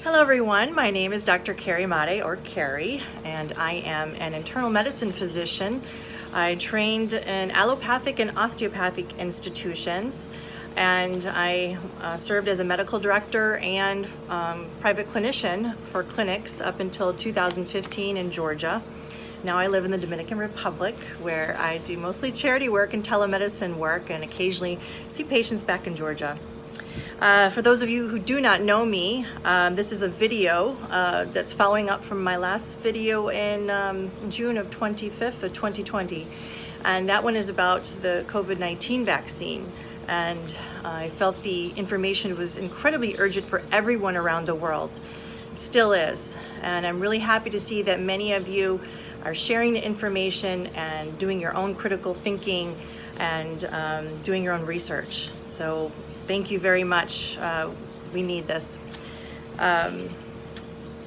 Hello everyone, my name is Dr. Carrie Made, or Carrie, and I am an internal medicine physician. I trained in allopathic and osteopathic institutions, and I served as a medical director and private clinician for clinics up until 2015 in Georgia. Now I live in the Dominican Republic, where I do mostly charity work and telemedicine work and occasionally see patients back in Georgia. For those of you who do not know me, this is a video that's following up from my last video in June of 2020, and that one is about the COVID-19 vaccine. And I felt the information was incredibly urgent for everyone around the world. It still is, and I'm really happy to see that many of you are sharing the information and doing your own critical thinking and doing your own research. So thank you very much. We need this.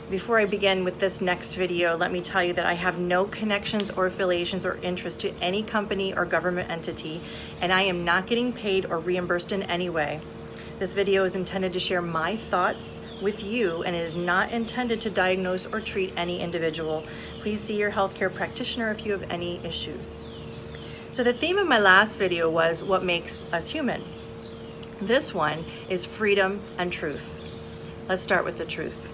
Before I begin with this next video, let me tell you that I have no connections or affiliations or interest to any company or government entity, and I am not getting paid or reimbursed in any way. This video is intended to share my thoughts with you, and it is not intended to diagnose or treat any individual. Please see your healthcare practitioner if you have any issues. So the theme of my last video was what makes us human. This one is freedom and truth. Let's start with the truth.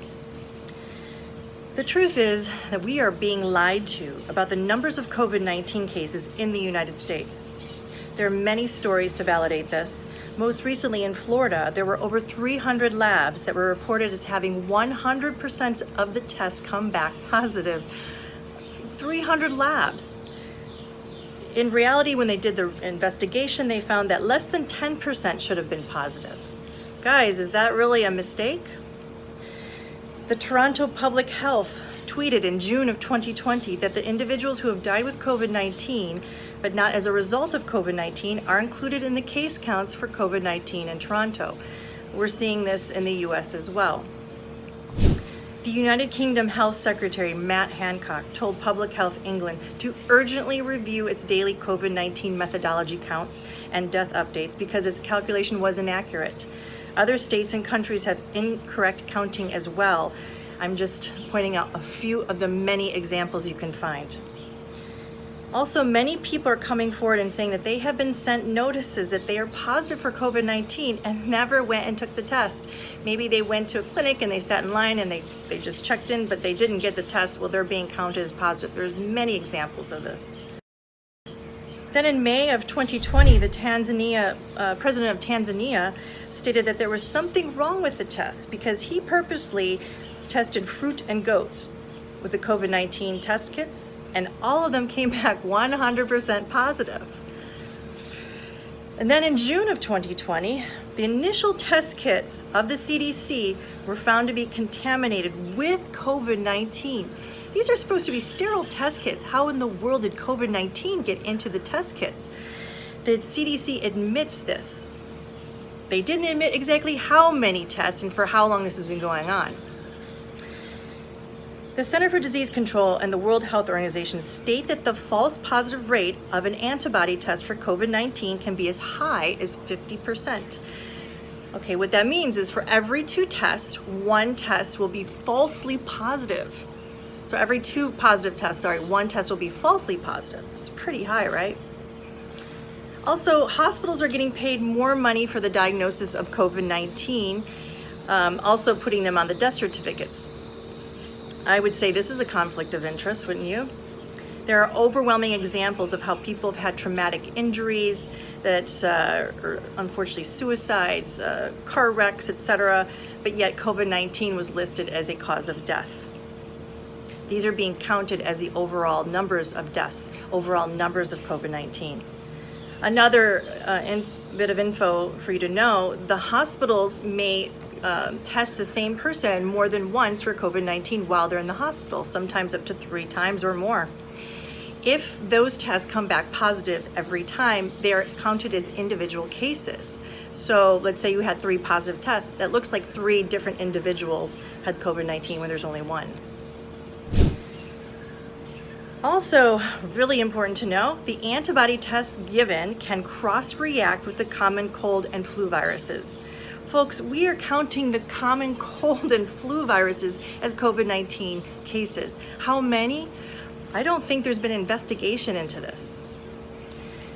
The truth is that we are being lied to about the numbers of COVID-19 cases in the United States. There are many stories to validate this. Most recently in Florida, there were over 300 labs that were reported as having 100% of the tests come back positive. 300 labs. In reality, when they did the investigation, they found that less than 10% should have been positive. Guys, is that really a mistake? The Toronto Public Health tweeted in June of 2020 that the individuals who have died with COVID-19, but not as a result of COVID-19, are included in the case counts for COVID-19 in Toronto. We're seeing this in the US as well. The United Kingdom Health Secretary Matt Hancock told Public Health England to urgently review its daily COVID-19 methodology counts and death updates because its calculation was inaccurate. Other states and countries have incorrect counting as well. I'm just pointing out a few of the many examples you can find. Also, many people are coming forward and saying that they have been sent notices that they are positive for COVID-19 and never went and took the test. Maybe they went to a clinic and they sat in line and they just checked in, but they didn't get the test. Well, they're being counted as positive. There's many examples of this. Then in May of 2020, the president of Tanzania stated that there was something wrong with the test because he purposely tested fruit and goats with the COVID-19 test kits, and all of them came back 100% positive. And then in June of 2020, the initial test kits of the CDC were found to be contaminated with COVID-19. These are supposed to be sterile test kits. How in the world did COVID-19 get into the test kits? The CDC admits this. They didn't admit exactly how many tests and for how long this has been going on. The Center for Disease Control and the World Health Organization state that the false positive rate of an antibody test for COVID-19 can be as high as 50%. Okay, what that means is for every 2 tests, 1 test will be falsely positive. So every 2 positive tests, 1 test will be falsely positive. It's pretty high, right? Also, hospitals are getting paid more money for the diagnosis of COVID-19, also putting them on the death certificates. I would say this is a conflict of interest, wouldn't you? There are overwhelming examples of how people have had traumatic injuries, or unfortunately suicides, car wrecks, etc., but yet COVID-19 was listed as a cause of death. These are being counted as the overall numbers of deaths, overall numbers of COVID-19. Another bit of info for you to know, the hospitals may test the same person more than once for COVID-19 while they're in the hospital, sometimes up to 3 times or more. If those tests come back positive every time, they're counted as individual cases. So let's say you had 3 positive tests, that looks like 3 different individuals had COVID-19 when there's only 1. Also, really important to know, the antibody tests given can cross-react with the common cold and flu viruses. Folks, we are counting the common cold and flu viruses as COVID-19 cases. How many? I don't think there's been investigation into this.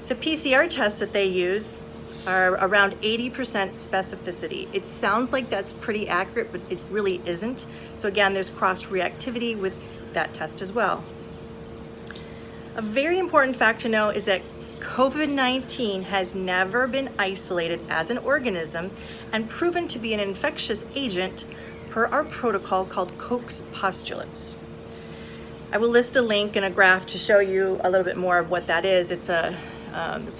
The PCR tests that they use are around 80% specificity. It sounds like that's pretty accurate, but it really isn't. So again, there's cross-reactivity with that test as well. A very important fact to know is that COVID-19 has never been isolated as an organism and proven to be an infectious agent per our protocol called Koch's postulates. I will list a link and a graph to show you a little bit more of what that is. It's a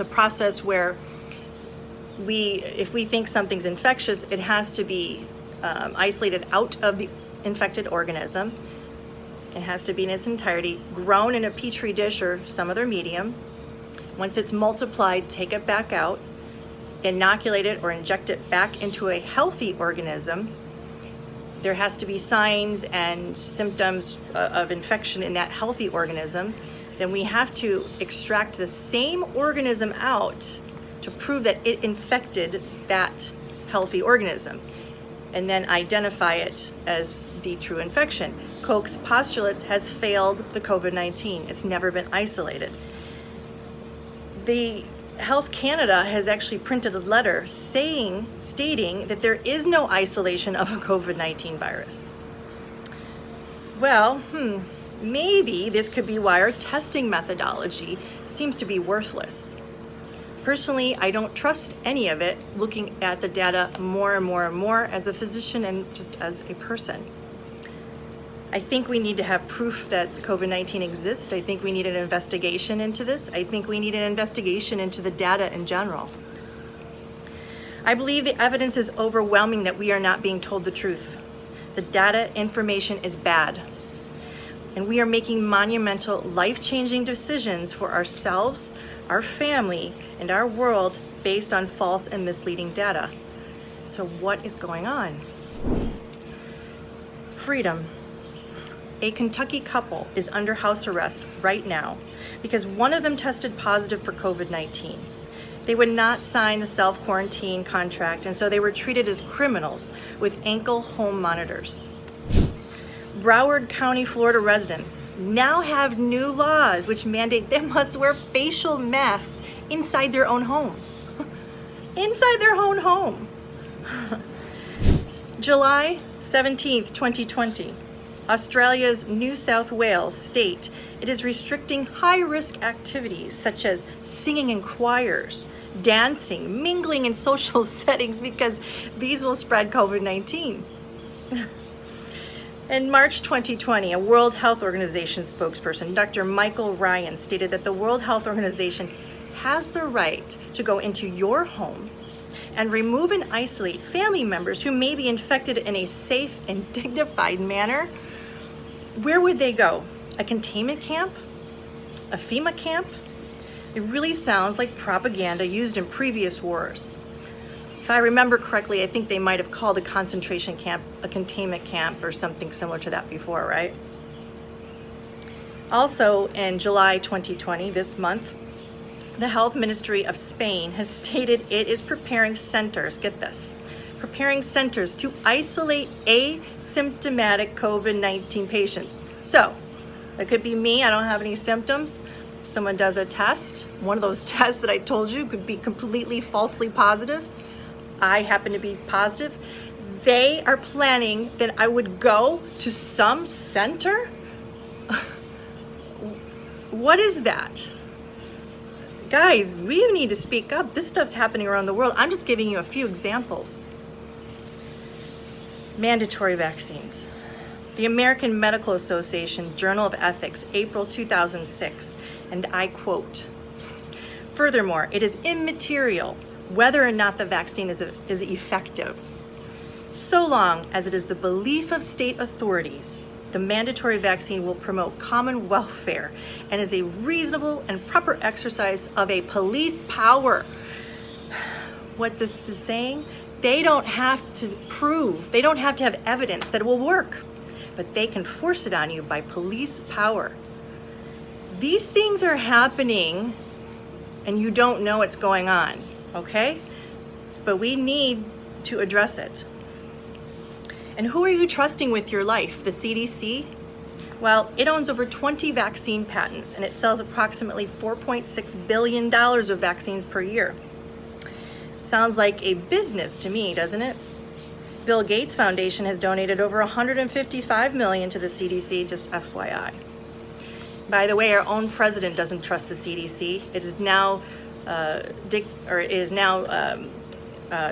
process where if we think something's infectious, it has to be isolated out of the infected organism. It has to be in its entirety, grown in a petri dish or some other medium. Once it's multiplied, take it back out, inoculate it or inject it back into a healthy organism. There has to be signs and symptoms of infection in that healthy organism. Then we have to extract the same organism out to prove that it infected that healthy organism, and then identify it as the true infection. Koch's postulates has failed the COVID-19. It's never been isolated. The Health Canada has actually printed a letter stating that there is no isolation of a COVID-19 virus. Well, maybe this could be why our testing methodology seems to be worthless. Personally, I don't trust any of it, looking at the data more and more and more as a physician and just as a person. I think we need to have proof that COVID-19 exists. I think we need an investigation into this. I think we need an investigation into the data in general. I believe the evidence is overwhelming that we are not being told the truth. The data information is bad. And we are making monumental, life-changing decisions for ourselves, our family, and our world based on false and misleading data. So what is going on? Freedom. A Kentucky couple is under house arrest right now because one of them tested positive for COVID-19. They would not sign the self-quarantine contract, and so they were treated as criminals with ankle home monitors. Broward County, Florida residents now have new laws which mandate they must wear facial masks inside their own home. Inside their own home. July 17th, 2020. Australia's New South Wales state it is restricting high-risk activities such as singing in choirs, dancing, mingling in social settings because these will spread COVID-19. In March 2020, a World Health Organization spokesperson, Dr. Michael Ryan, stated that the World Health Organization has the right to go into your home and remove and isolate family members who may be infected in a safe and dignified manner. Where would they go? A containment camp? A FEMA camp? It really sounds like propaganda used in previous wars. If I remember correctly, I think they might have called a concentration camp a containment camp or something similar to that before, right? Also, in July 2020, this month, the Health Ministry of Spain has stated it is preparing centers, get this, preparing centers to isolate asymptomatic COVID-19 patients. So, it could be me, I don't have any symptoms. Someone does a test. One of those tests that I told you could be completely falsely positive. I happen to be positive. They are planning that I would go to some center? What is that? Guys, we need to speak up. This stuff's happening around the world. I'm just giving you a few examples. Mandatory vaccines. The American Medical Association Journal of Ethics, April 2006, and I quote, "Furthermore, it is immaterial whether or not the vaccine is effective. So long as it is the belief of state authorities, the mandatory vaccine will promote common welfare and is a reasonable and proper exercise of a police power." What this is saying, they don't have to prove, they don't have to have evidence that it will work, but they can force it on you by police power. These things are happening and you don't know what's going on, okay? But we need to address it. And who are you trusting with your life? The CDC? Well, it owns over 20 vaccine patents, and it sells approximately $4.6 billion of vaccines per year. Sounds like a business to me, doesn't it? Bill Gates Foundation has donated over $155 million to the CDC, just FYI. By the way, our own president doesn't trust the CDC. It is now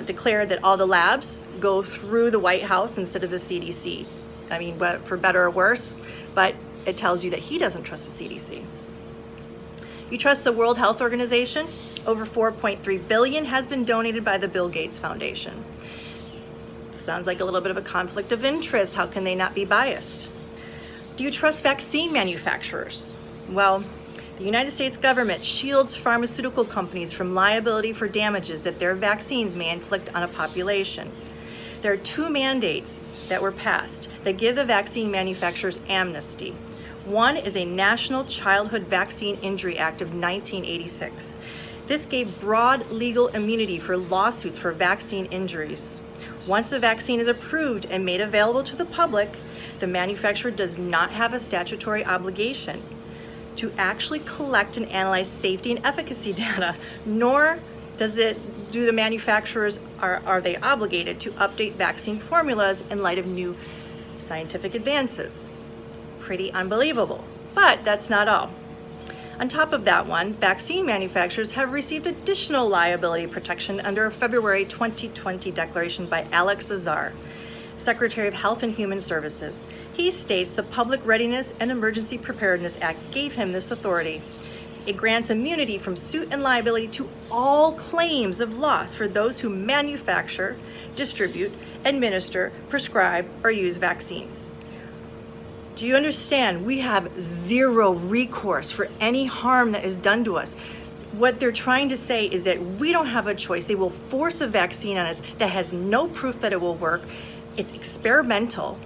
declared that all the labs go through the White House instead of the CDC. I mean, for better or worse, but it tells you that he doesn't trust the CDC. You trust the World Health Organization? Over $4.3 billion has been donated by the Bill Gates Foundation. Sounds like a little bit of a conflict of interest. How can they not be biased? Do you trust vaccine manufacturers? Well, the United States government shields pharmaceutical companies from liability for damages that their vaccines may inflict on a population. There are 2 mandates that were passed that give the vaccine manufacturers amnesty. One is a National Childhood Vaccine Injury Act of 1986. This gave broad legal immunity for lawsuits for vaccine injuries. Once a vaccine is approved and made available to the public, the manufacturer does not have a statutory obligation to actually collect and analyze safety and efficacy data, nor do the manufacturers, are they obligated to update vaccine formulas in light of new scientific advances. Pretty unbelievable, but that's not all. On top of that one, vaccine manufacturers have received additional liability protection under a February 2020 declaration by Alex Azar, Secretary of Health and Human Services. He states the Public Readiness and Emergency Preparedness Act gave him this authority. It grants immunity from suit and liability to all claims of loss for those who manufacture, distribute, administer, prescribe, or use vaccines. Do you understand? We have zero recourse for any harm that is done to us. What they're trying to say is that we don't have a choice. They will force a vaccine on us that has no proof that it will work. It's experimental.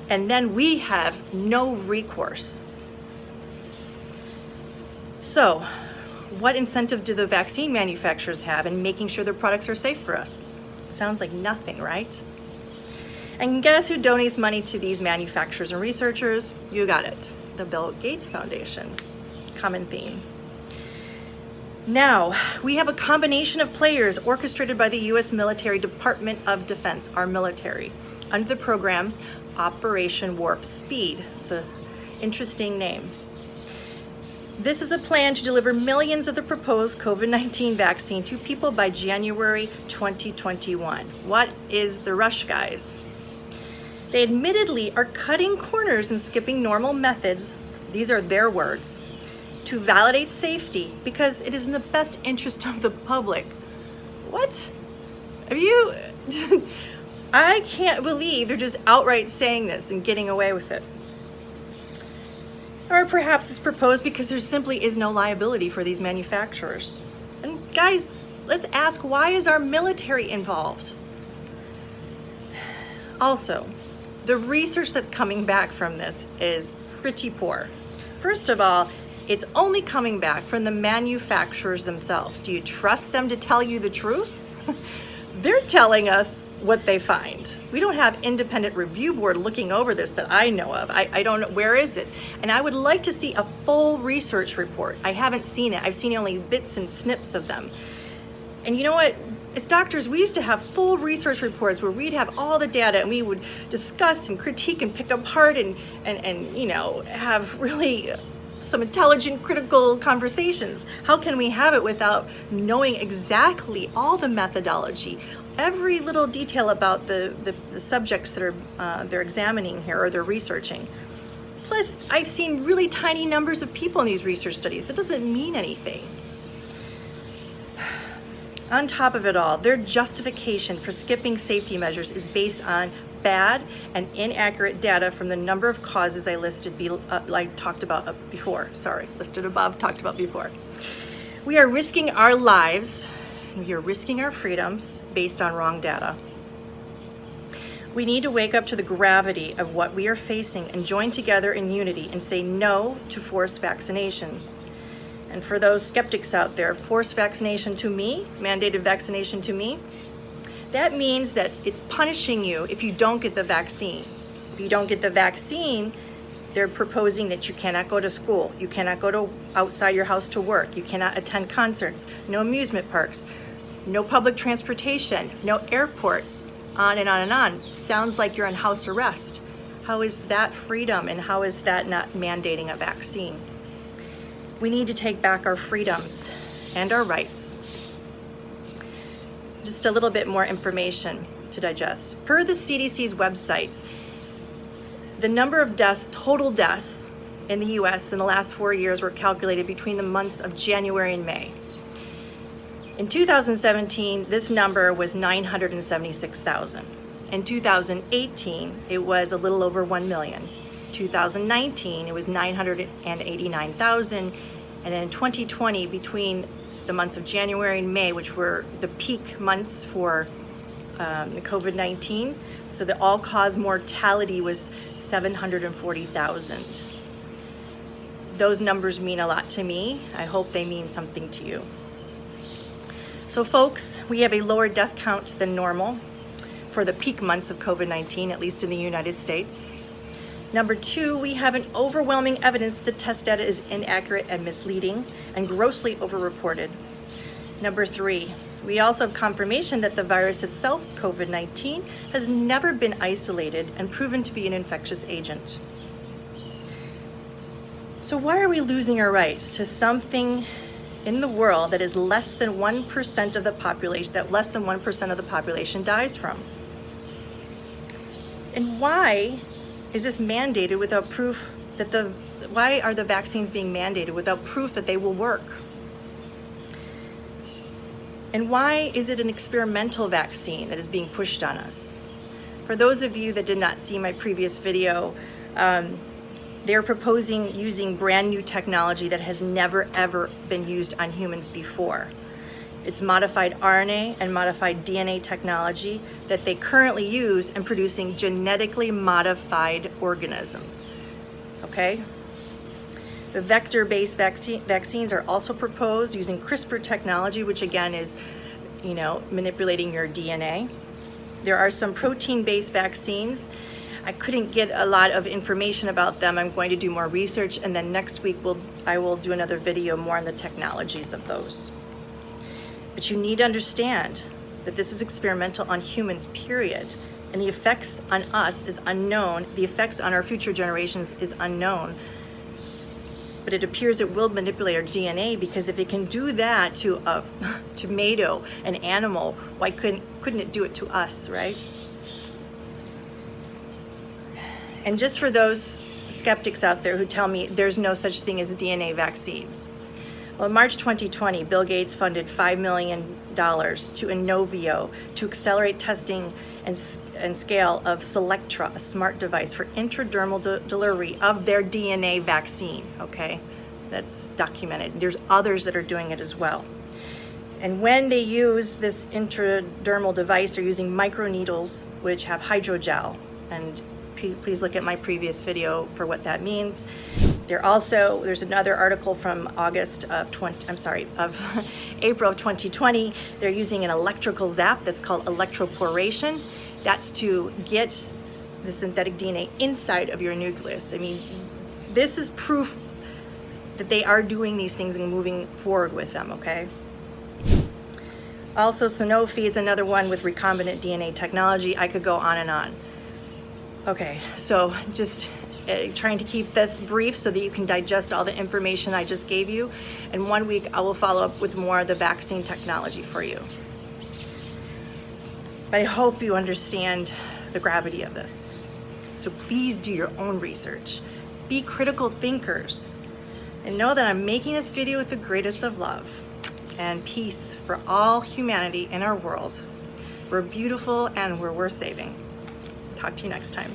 And then we have no recourse. So, what incentive do the vaccine manufacturers have in making sure their products are safe for us? Sounds like nothing, right? And guess who donates money to these manufacturers and researchers? You got it, the Bill Gates Foundation. Common theme. Now, we have a combination of players orchestrated by the U.S. Military Department of Defense, our military, under the program Operation Warp Speed. It's an interesting name. This is a plan to deliver millions of the proposed COVID-19 vaccine to people by January 2021. What is the rush, guys? They admittedly are cutting corners and skipping normal methods, these are their words, to validate safety because it is in the best interest of the public. What? Have you... I can't believe they're just outright saying this and getting away with it. Or perhaps it's proposed because there simply is no liability for these manufacturers. And guys, let's ask, why is our military involved? Also, the research that's coming back from this is pretty poor. First of all, it's only coming back from the manufacturers themselves. Do you trust them to tell you the truth? They're telling us what they find. We don't have independent review board looking over this that I know of. I don't know, where is it? And I would like to see a full research report. I haven't seen it. I've seen only bits and snips of them. And you know what? As doctors, we used to have full research reports where we'd have all the data and we would discuss and critique and pick apart and you know, have really some intelligent, critical conversations. How can we have it without knowing exactly all the methodology, every little detail about the subjects that are they're examining here or they're researching? Plus, I've seen really tiny numbers of people in these research studies. That doesn't mean anything. On top of it all, their justification for skipping safety measures is based on bad and inaccurate data from the number of causes I listed talked about before. We are risking our lives, we are risking our freedoms based on wrong data. We need to wake up to the gravity of what we are facing and join together in unity and say no to forced vaccinations. And for those skeptics out there, forced vaccination to me, mandated vaccination to me, That means that it's punishing you if you don't get the vaccine. If you don't get the vaccine, they're proposing that you cannot go to school, you cannot go to outside your house to work, you cannot attend concerts, no amusement parks, no public transportation, no airports, on and on and on. Sounds like you're on house arrest. How is that freedom, and how is that not mandating a vaccine? We need to take back our freedoms and our rights. Just a little bit more information to digest. Per the CDC's websites, the number of deaths, total deaths in the US in the last 4 years were calculated between the months of January and May. In 2017, this number was 976,000. In 2018, it was a little over 1 million. 2019, it was 989,000. And in 2020, between the months of January and May, which were the peak months for the COVID-19, so the all-cause mortality was 740,000. Those numbers mean a lot to me. I hope they mean something to you. So folks, we have a lower death count than normal for the peak months of COVID-19, at least in the United States. Number 2, we have an overwhelming evidence that the test data is inaccurate and misleading and grossly overreported. Number 3, we also have confirmation that the virus itself, COVID-19, has never been isolated and proven to be an infectious agent. So why are we losing our rights to something in the world that is less than 1% of the population, that less than 1% of the population dies from? And why is this mandated without proof that why are the vaccines being mandated without proof that they will work? And why is it an experimental vaccine that is being pushed on us? For those of you that did not see my previous video, they're proposing using brand new technology that has never ever been used on humans before. It's modified RNA and modified DNA technology that they currently use in producing genetically modified organisms, okay? The vector-based vaccines are also proposed using CRISPR technology, which again is, manipulating your DNA. There are some protein-based vaccines. I couldn't get a lot of information about them. I'm going to do more research, and then next week I will do another video more on the technologies of those. But you need to understand that this is experimental on humans, period. And the effects on us is unknown. The effects on our future generations is unknown. But it appears it will manipulate our DNA, because if it can do that to a tomato, an animal, why couldn't it do it to us, right? And just for those skeptics out there who tell me there's no such thing as DNA vaccines. Well, in March 2020, Bill Gates funded $5 million to NWO to accelerate testing and scale of Selectra, a smart device for intradermal delivery of their DNA vaccine, okay? That's documented. There's others that are doing it as well. And when they use this intradermal device, they're using microneedles, which have hydrogel. And please look at my previous video for what that means. There's another article from April of 2020. They're using an electrical zap that's called electroporation. That's to get the synthetic DNA inside of your nucleus. I mean, this is proof that they are doing these things and moving forward with them, okay? Also, Sanofi is another one with recombinant DNA technology. I could go on and on. Okay, so just trying to keep this brief so that you can digest all the information I just gave you. In 1 week, I will follow up with more of the vaccine technology for you. But I hope you understand the gravity of this. So please do your own research. Be critical thinkers. And know that I'm making this video with the greatest of love and peace for all humanity in our world. We're beautiful and we're worth saving. Talk to you next time.